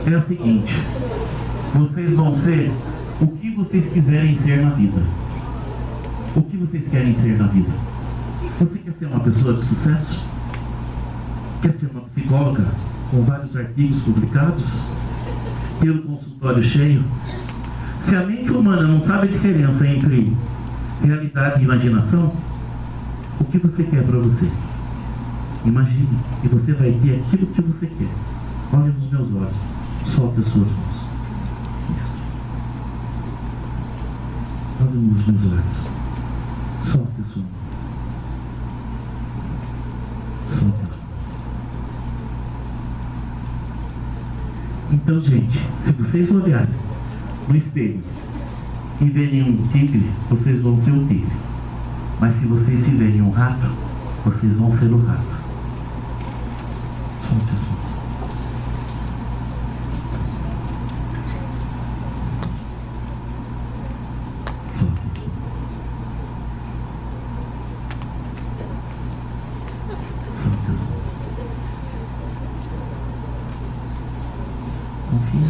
Speaker 1: é a seguinte: vocês vão ser o que vocês quiserem ser na vida. O que vocês querem ser na vida? Você quer ser uma pessoa de sucesso? Quer ser uma psicóloga com vários artigos publicados? Ter um consultório cheio? Se a mente humana não sabe a diferença entre realidade e imaginação, o que você quer para você? Imagine, e você vai ter aquilo que você quer. Olhe nos meus olhos, solte as suas mãos. Isso. Olhe nos meus olhos, solte a sua mão. Solte as mãos. Então, gente, se vocês olharem no espelho e verem um tigre, vocês vão ser o tigre. Mas se vocês se verem um rato, vocês vão ser o rato. Solte as mãos. Solte as mãos. Solte as mãos. Confia.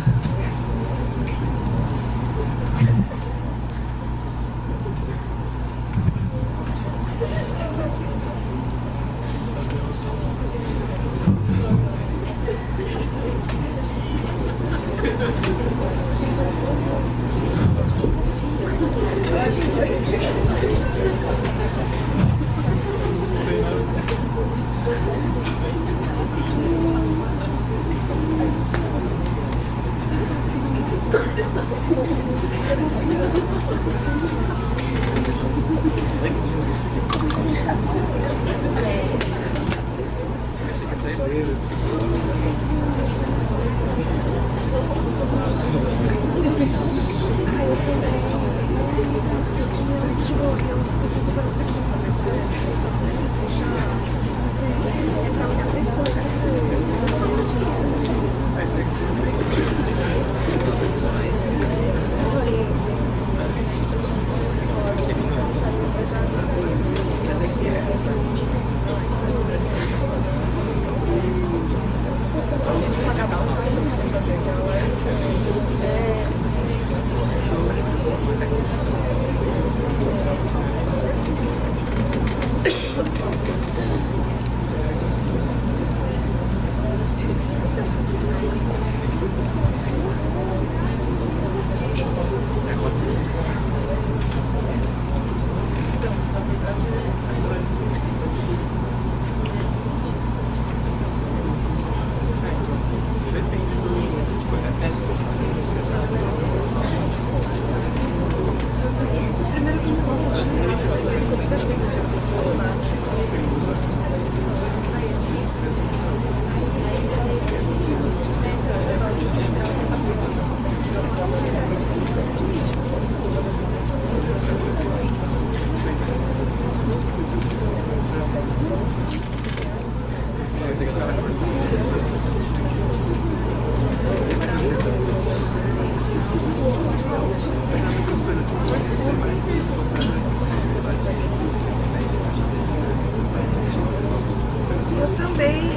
Speaker 2: Eu também.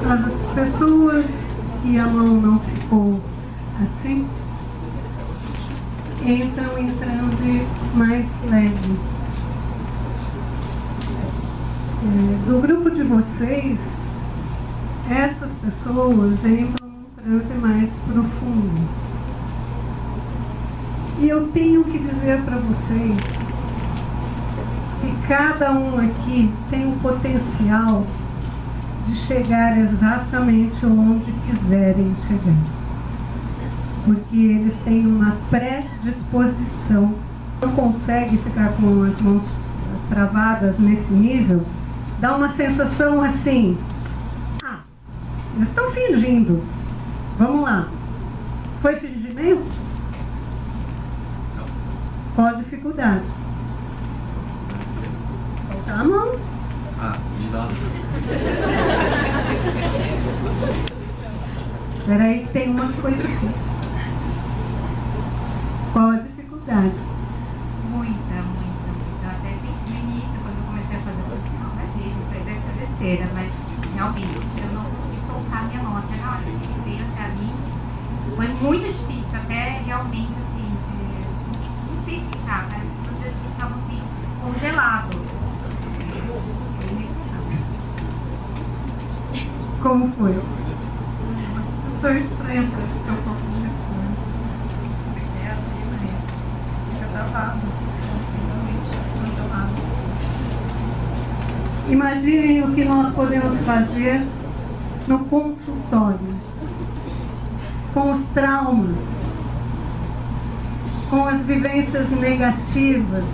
Speaker 2: As pessoas que a mão não ficou assim entram em transe mais leve. Do grupo de vocês, essas pessoas entram num transe mais profundo. E eu tenho que dizer para vocês que cada um aqui tem o potencial de chegar exatamente onde quiserem chegar. Porque eles têm uma predisposição. Não consegue ficar com as mãos travadas nesse nível, dá uma sensação assim, eles estão fingindo. Vamos lá. Foi fingimento? Qual a dificuldade? Soltar a mão. Espera aí que tem uma coisa aqui. Qual a dificuldade?
Speaker 3: Muita. Até no início, quando eu comecei a fazer profissional, deve ser besteira, mas realmente eu não consegui soltar minha mão até na hora que eu veio até mim. Foi muito difícil, até realmente assim, não sei explicar, mas vocês estavam assim, congelados.
Speaker 2: Como foi? Eu sou estranha, parece que eu estou conversando. Fica travado. Imaginem o que nós podemos fazer no consultório, com os traumas, com as vivências negativas,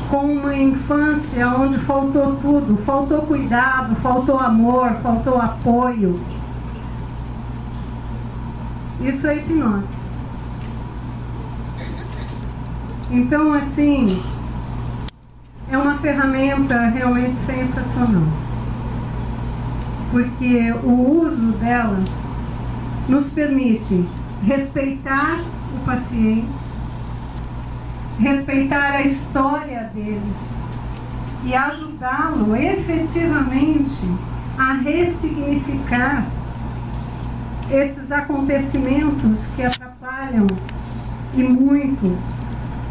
Speaker 2: com uma infância onde faltou tudo, faltou cuidado, faltou amor, faltou apoio. Isso é hipnose. Então, assim, é uma ferramenta realmente sensacional, porque o uso dela nos permite respeitar o paciente, respeitar a história dele e ajudá-lo efetivamente a ressignificar esses acontecimentos que atrapalham e muito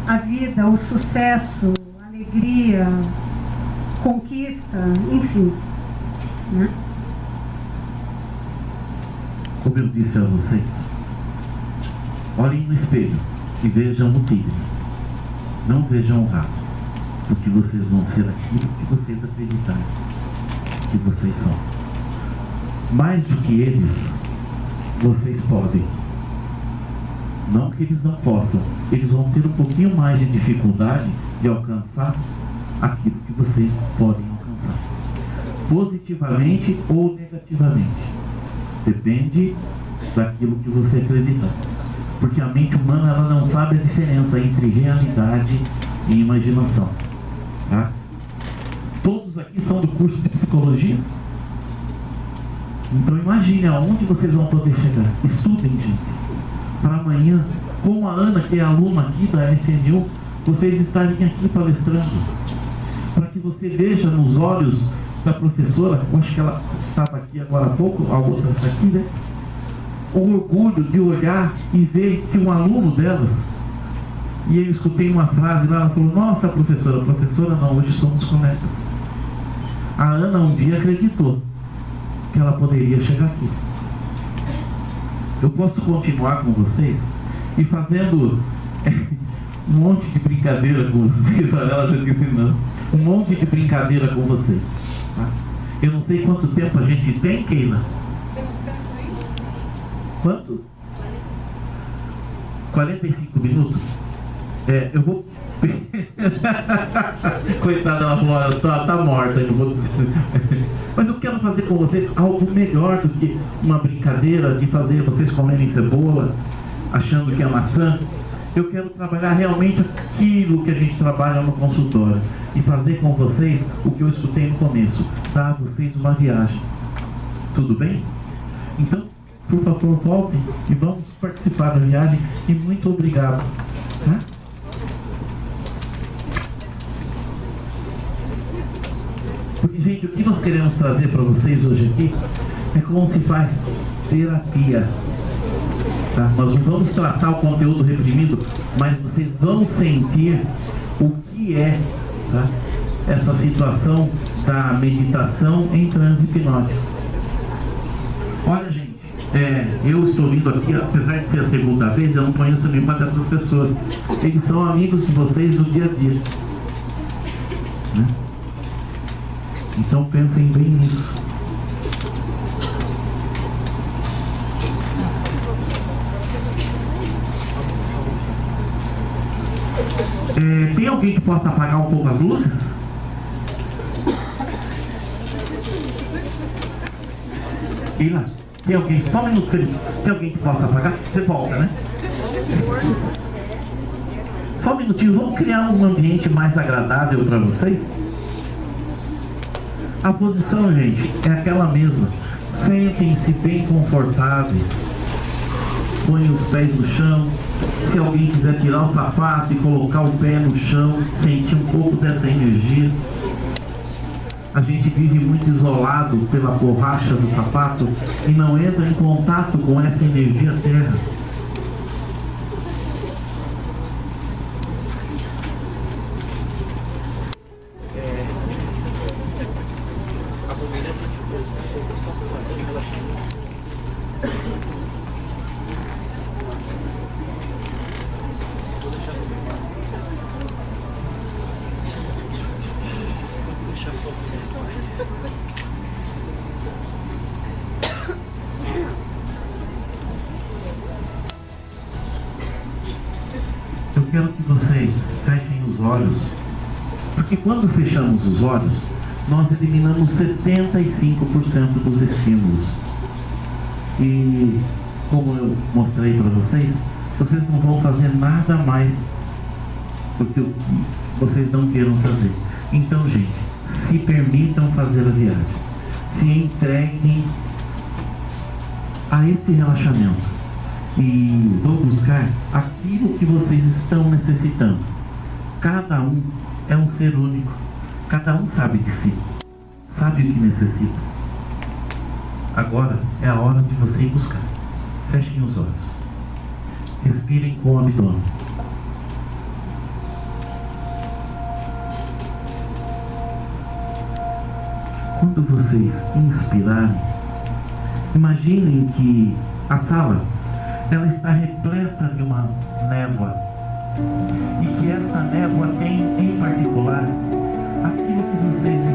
Speaker 2: a vida, o sucesso, a alegria, conquista, enfim, né?
Speaker 1: Como eu disse a vocês, olhem no espelho e vejam o tigre. Não vejam o rato, porque vocês vão ser aquilo que vocês acreditarem que vocês são. Mais do que eles, vocês podem. Não que eles não possam, eles vão ter um pouquinho mais de dificuldade de alcançar aquilo que vocês podem alcançar, positivamente ou negativamente. Depende daquilo que você acreditar. Porque a mente humana, ela não sabe a diferença entre realidade e imaginação. Tá? Todos aqui são do curso de psicologia. Então imagine aonde vocês vão poder chegar. Estudem, gente. Para amanhã, como a Ana, que é aluna aqui da FNU, vocês estarem aqui palestrando. Para que você veja nos olhos da professora, eu acho que ela estava aqui agora há pouco, a outra está aqui, né? O orgulho de olhar e ver que um aluno delas, e eu escutei uma frase lá, ela falou, nossa professora não, hoje somos colegas. A Ana um dia acreditou que ela poderia chegar aqui. Eu posso continuar com vocês e fazendo um monte de brincadeira com vocês, olha, ela já disse não, um monte de brincadeira com vocês. Tá? Eu não sei quanto tempo a gente tem, Keila. Quanto? 45 minutos? Eu vou... Coitada, ela tá morta. Eu vou... Mas eu quero fazer com vocês algo melhor do que uma brincadeira de fazer vocês comerem cebola, achando que é maçã. Eu quero trabalhar realmente aquilo que a gente trabalha no consultório e fazer com vocês o que eu escutei no começo, dar a vocês uma viagem. Tudo bem? Então, por favor, voltem e vamos participar da viagem e muito obrigado. Tá? Porque, gente, o que nós queremos trazer para vocês hoje aqui é como se faz terapia. Tá? Nós não vamos tratar o conteúdo reprimido, mas vocês vão sentir o que é, tá, essa situação da meditação em transe hipnótico. Olha, gente, eu estou vindo aqui, apesar de ser a segunda vez, eu não conheço nenhuma dessas pessoas. Eles são amigos de vocês do dia a dia. Né? Então pensem bem nisso. Tem alguém que possa apagar um pouco as luzes? Ila, tem alguém? Só um minuto, Felipe. Tem alguém que possa apagar? Você volta, né? Só um minutinho, vamos criar um ambiente mais agradável para vocês? A posição, gente, é aquela mesma. Sentem-se bem confortáveis. Põe os pés no chão. Se alguém quiser tirar o sapato e colocar o pé no chão, sentir um pouco dessa energia. A gente vive muito isolado pela borracha do sapato e não entra em contato com essa energia terra. Eu quero que vocês fechem os olhos, porque quando fechamos os olhos, nós eliminamos 75% dos estímulos. E como eu mostrei para vocês, vocês não vão fazer nada mais do que vocês não queiram fazer. Então, gente, se permitam fazer a viagem, se entreguem a esse relaxamento e vão buscar aquilo que vocês estão necessitando. Cada um é um ser único, cada um sabe de si, sabe o que necessita. Agora é a hora de você ir buscar. Fechem os olhos, respirem com o abdômen. Quando vocês inspirarem, imaginem que a sala ela está repleta de uma névoa e que essa névoa tem em particular aquilo que vocês